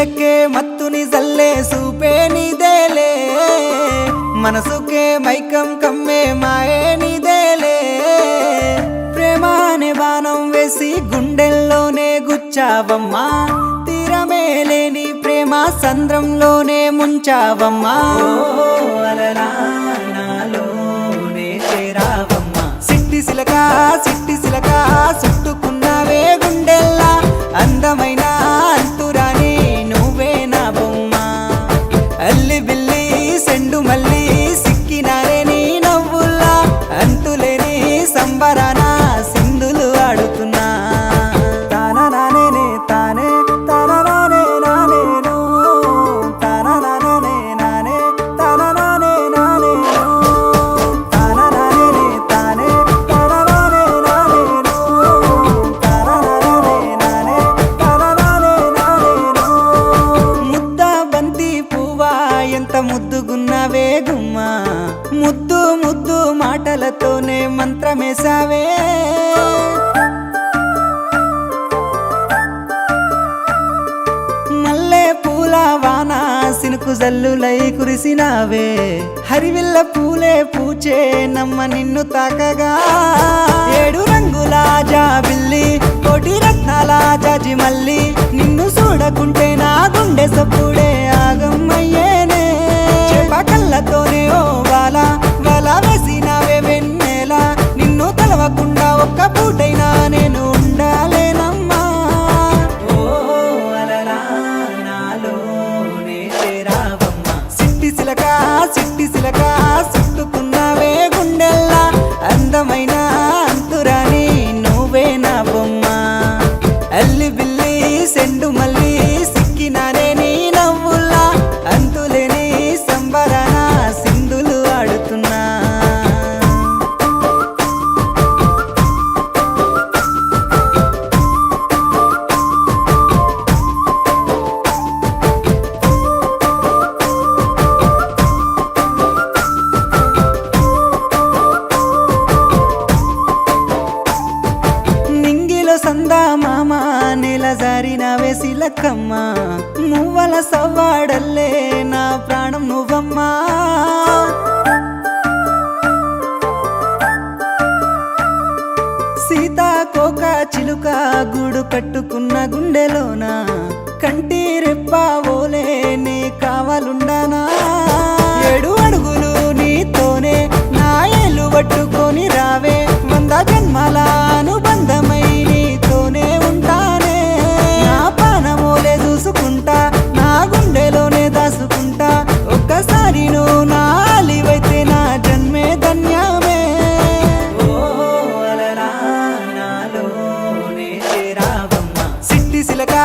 గుండెకే మత్తుని జల్లే సూపే నీదేలే మనసుకే మైకం కమ్మే మాయే నీదేలే ప్రేమ అనే బాణం వేసి గుండెల్లోనే గుచ్చావమ్మా తీరమే లేని ప్రేమ సంద్రంలోనే ముంచావమ్మా అలలా నాలోనే చేరావమ్మా సిట్టి సిలక చుట్టుకున్నావే గుండెల్లా అందమైన అంతురాని నువ్వే నా బొమ్మ అల్లి బిల్లి సెండు మల్లి సిక్కినారే నీ నవ్వుల్లా అంతులేని సంబరాన సింధులు ఆడుతున్నా తానా నానే తానే తానా నానే నానేను తానా నానే నానే తానా నానే నానేను తానా నానే తానే తానా నానే నానేను తానా నానే నానే తానా నానే నానేను ముద్ద బంతి పువ్వా ఎంత ముద్దుగున్నావే గుమ్మా ముద్దు ముద్దు మాటలతోనే మంత్రమేసావే మల్లె పూల వాన సినుకు జల్లులై కురిసినావే హరివిల్ల పూలే పూచే నమ్మ నిన్ను తాకగా ఏడు రంగుల జాబిల్లి కోటి రత్నాల జాజి మల్లి నిన్ను చూడకుంటే నా గుండె సప్పుడే ఆగమ్మయ్యేనే కళ్ళతోనే ఓ వాల వేసినావే వెన్నెల నిన్ను తలవకుండా ఒక్క పూటైనా నేను ఉండాలేనమ్మా ఓ అలలా నాలోనే చేరావమ్మా సిట్టి సిలక చుట్టుకున్నావే గుండెల్లా అందమైన అంతురాని నువ్వే నా బొమ్మ అల్లి బిల్లి సెండు మల్లి సిక్కినానే నీ నవ్వుల్లా అంతులేని సంబరాన సింధులు ఆడుతున్నా నింగిలో సందా మామ నెల జారిన వేసిలక్కమ్మ మువ్వల సవ్వాడల్లే నా ప్రాణం నువ్వమ్మా సీతాకోక చిలుక గూడు కట్టుకున్న గుండెలోన కంటి రెప్ప ఓలే నీ కావాలుండానా 7 అడుగులు నీతోనే నా ఏలు పట్టుకొని రావే 100 జన్మల అనుబంధమై నీతోనే ఉంటానే నా పానమోలే చూసుకుంటా నా గుండెలోనే దాసుకుంటా ఒక్కసారి నువ్వు నా అలివైతే నా జన్మే ధన్యమే ఓ అలలా నాలోనే చేరావమ్మా సిట్టి సిలక